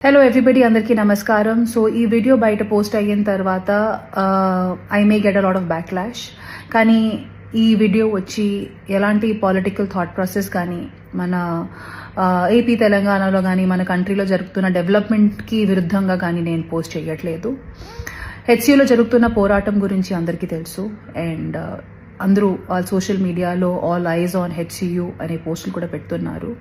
Hello everybody, అందరికీ నమస్కారం. So ఈ వీడియో బయట పోస్ట్ అయిన తర్వాత I may get a lot of backlash. కానీ ఈ వీడియో వచ్చి ఎలాంటి పొలిటికల్ థాట్ ప్రాసెస్ కానీ మన ఏపీ తెలంగాణలో కానీ మన కంట్రీలో జరుగుతున్న డెవలప్మెంట్కి విరుద్ధంగా కానీ నేను పోస్ట్ చేయట్లేదు. హెచ్సియూలో జరుగుతున్న పోరాటం గురించి అందరికీ తెలుసు. అండ్ అందరూ సోషల్ మీడియాలో ఆల్ ఐజ్ ఆన్ హెచ్సియూ అనే పోస్టులు కూడా పెడుతున్నారు.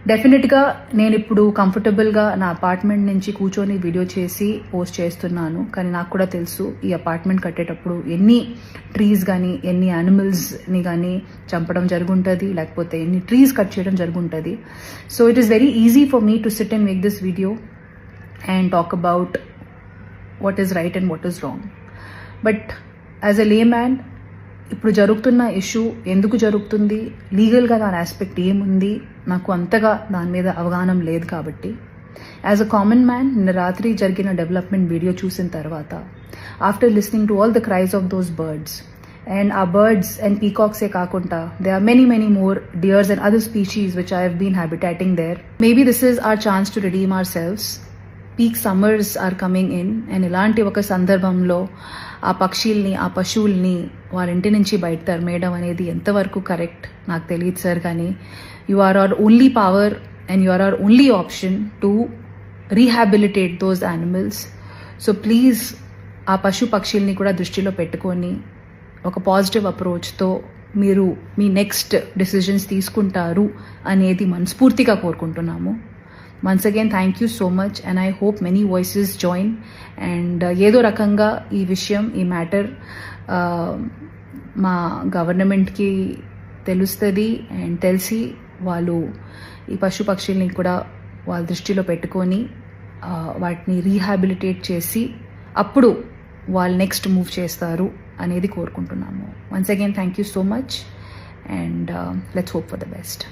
డెఫినెట్గా నేను ఇప్పుడు కంఫర్టబుల్గా నా అపార్ట్మెంట్ నుంచి కూర్చొని వీడియో చేసి పోస్ట్ చేస్తున్నాను. కానీ నాకు కూడా తెలుసు ఈ అపార్ట్మెంట్ కట్టేటప్పుడు ఎన్ని ట్రీస్ కానీ ఎన్ని యానిమల్స్ని కానీ చంపడం జరుగుంటుంది, లేకపోతే ఎన్ని ట్రీస్ కట్ చేయడం జరుగుంటుంది. So it is very easy for me to sit and make this video and talk about what is right and what is wrong. But as a layman ఇప్పుడు జరుగుతున్న ఇష్యూ ఎందుకు జరుగుతుంది, లీగల్గా దాని aspect ఏముంది, నాకు అంతగా దాని మీద అవగాహన లేదు. కాబట్టి యాజ్ అ కామన్ మ్యాన్ నిన్న రాత్రి జరిగిన డెవలప్మెంట్ వీడియో చూసిన తర్వాత after listening to all the cries of those birds and uh birds and పీకాక్సే కాకుండా they are many more deers and other species which I have been habitating there. Maybe this is our chance to redeem ourselves. Peak summers are coming in and ఇలాంటి ఒక సందర్భంలో ఆ పక్షుల్ని ఆ పశువుల్ని వారింటి నుంచి బయట తరిమేయడం అనేది ఎంతవరకు కరెక్ట్ నాకు తెలియదు సార్. కానీ you are our only power and you are our only option to rehabilitate those animals. So please ఆ పక్షుల్ని కూడా దృష్టిలో పెట్టుకొని ఒక పాజిటివ్ అప్రోచ్తో మీరు మీ నెక్స్ట్ డెసిషన్స్ తీసుకుంటారు అనేది మనస్ఫూర్తిగా కోరుకుంటున్నాము. Once again thank you so much and I hope many voices join and ఏదో రకంగా ఈ విషయం ఈ మ్యాటర్ మా గవర్నమెంట్కి తెలుస్తుంది అండ్ తెలిసి వాళ్ళు ఈ పక్షుల్ని కూడా వాళ్ళ దృష్టిలో పెట్టుకొని వాటిని రీహాబిలిటేట్ చేసి అప్పుడు వాళ్ళు నెక్స్ట్ మూవ్ చేస్తారు అనేది కోరుకుంటున్నాము. Once again thank you so much and let's hope for the best.